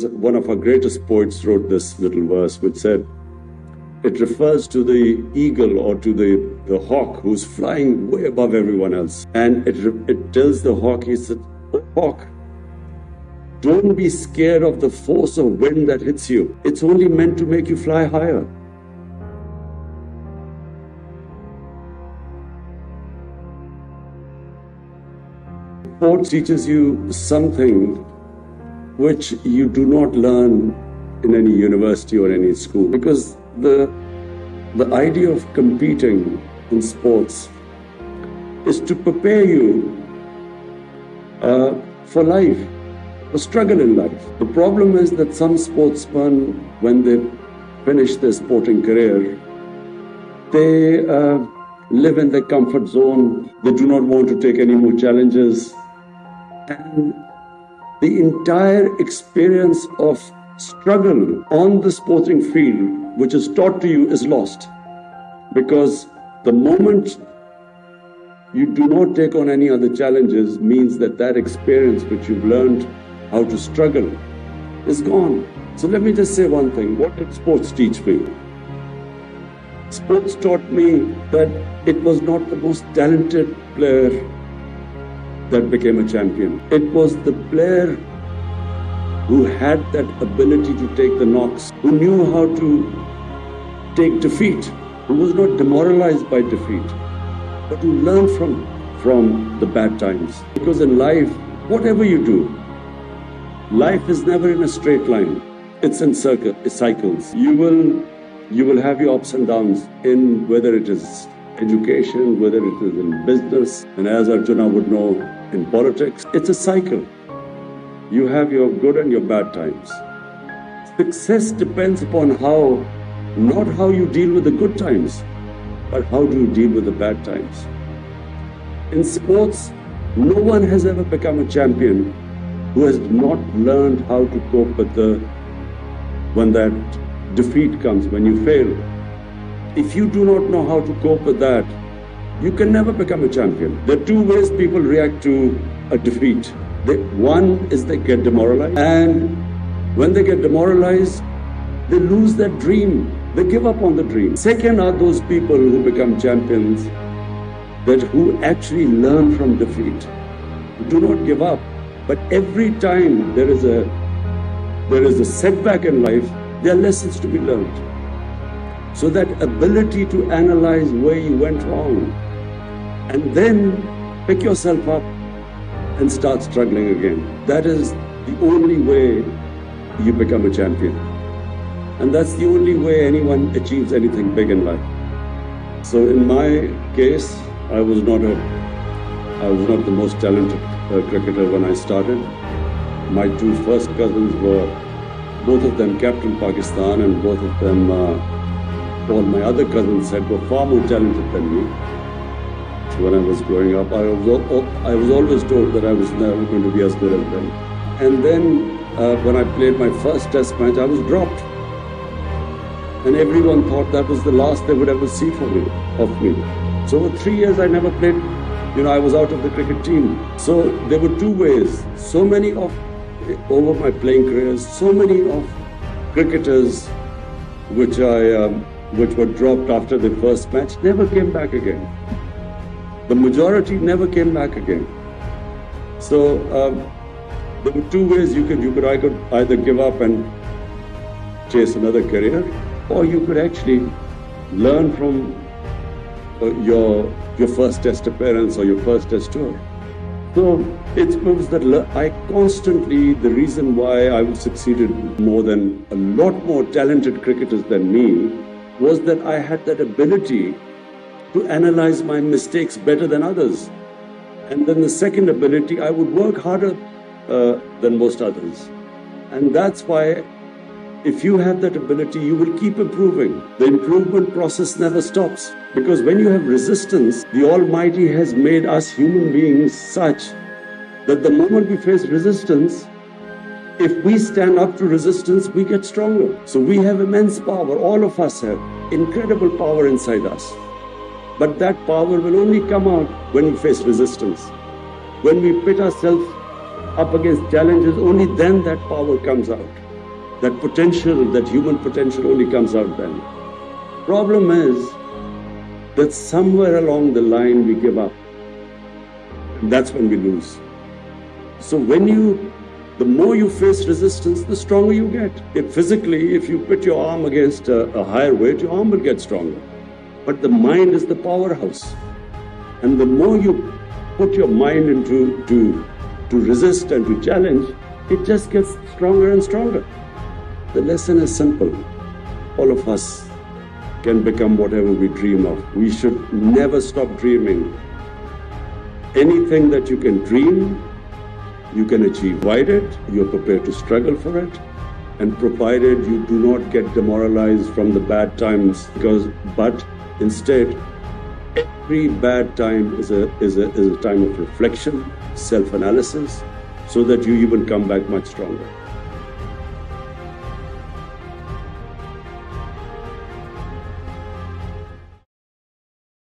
One of our greatest poets wrote this little verse which said, it refers to the eagle or to the hawk who's flying way above everyone else. And it tells the hawk, he said, oh hawk, don't be scared of the force of wind that hits you. It's only meant to make you fly higher. Sport teaches you something which you do not learn in any university or any school, because the idea of competing in sports is to prepare you for life, for struggle in life. The problem is that some sportsmen, when they finish their sporting career, they live in their comfort zone. They do not want to take any more challenges. And the entire experience of struggle on the sporting field, which is taught to you, is lost. Because the moment you do not take on any other challenges means that that experience which you've learned how to struggle is gone. So let me just say one thing. What did sports teach me? Sports taught me that it was not the most talented player that became a champion. It was the player who had that ability to take the knocks, who knew how to take defeat, who was not demoralized by defeat, but who learned from the bad times. Because in life, whatever you do, life is never in a straight line. It's in cycles. You will have your ups and downs in whether it is education, whether it is in business, and as Arjuna would know, in politics. It's a cycle. You have your good and your bad times. Success depends upon not how you deal with the good times, but how do you deal with the bad times. In sports, no one has ever become a champion who has not learned how to cope with when that defeat comes, when you fail. If you do not know how to cope with that, you can never become a champion. There are two ways people react to a defeat. One is they get demoralized, and when they get demoralized, they lose their dream. They give up on the dream. Second are those people who become champions who actually learn from defeat, who do not give up. But every time there is a setback in life, there are lessons to be learned. So that ability to analyze where you went wrong and then pick yourself up and start struggling again. That is the only way you become a champion. And that's the only way anyone achieves anything big in life. So in my case, I was not the most talented cricketer when I started. My two first cousins were, both of them captain Pakistan, and both of them, all my other cousins were far more talented than me. So when I was growing up, I was always told that I was never going to be as good as them. And then when I played my first test match, I was dropped. And everyone thought that was the last they would ever see of me. So for 3 years I never played, I was out of the cricket team. So there were two ways. Over my playing careers, so many of cricketers which were dropped after the first match never came back again. The majority never came back again. So there were two ways I could either give up and chase another career, or you could actually learn from your first test appearance or your first test tour. So it was that the reason why I succeeded more than a lot more talented cricketers than me was that I had that ability to analyze my mistakes better than others. And then the second ability, I would work harder than most others. And that's why if you have that ability, you will keep improving. The improvement process never stops. Because when you have resistance, the Almighty has made us human beings such that the moment we face resistance, if we stand up to resistance, we get stronger. So we have immense power. All of us have incredible power inside us. But that power will only come out when we face resistance. When we pit ourselves up against challenges, only then that power comes out. That potential, that human potential only comes out then. Problem is that somewhere along the line we give up. And that's when we lose. So the more you face resistance, the stronger you get. If you put your arm against a higher weight, your arm will get stronger. But the mind is the powerhouse. And the more you put your mind into to resist and to challenge, it just gets stronger and stronger. The lesson is simple. All of us can become whatever we dream of. We should never stop dreaming. Anything that you can dream, you can achieve. Provided you're prepared to struggle for it, and provided you do not get demoralized from the bad times, but instead, every bad time is a time of reflection, self-analysis, so that you even come back much stronger.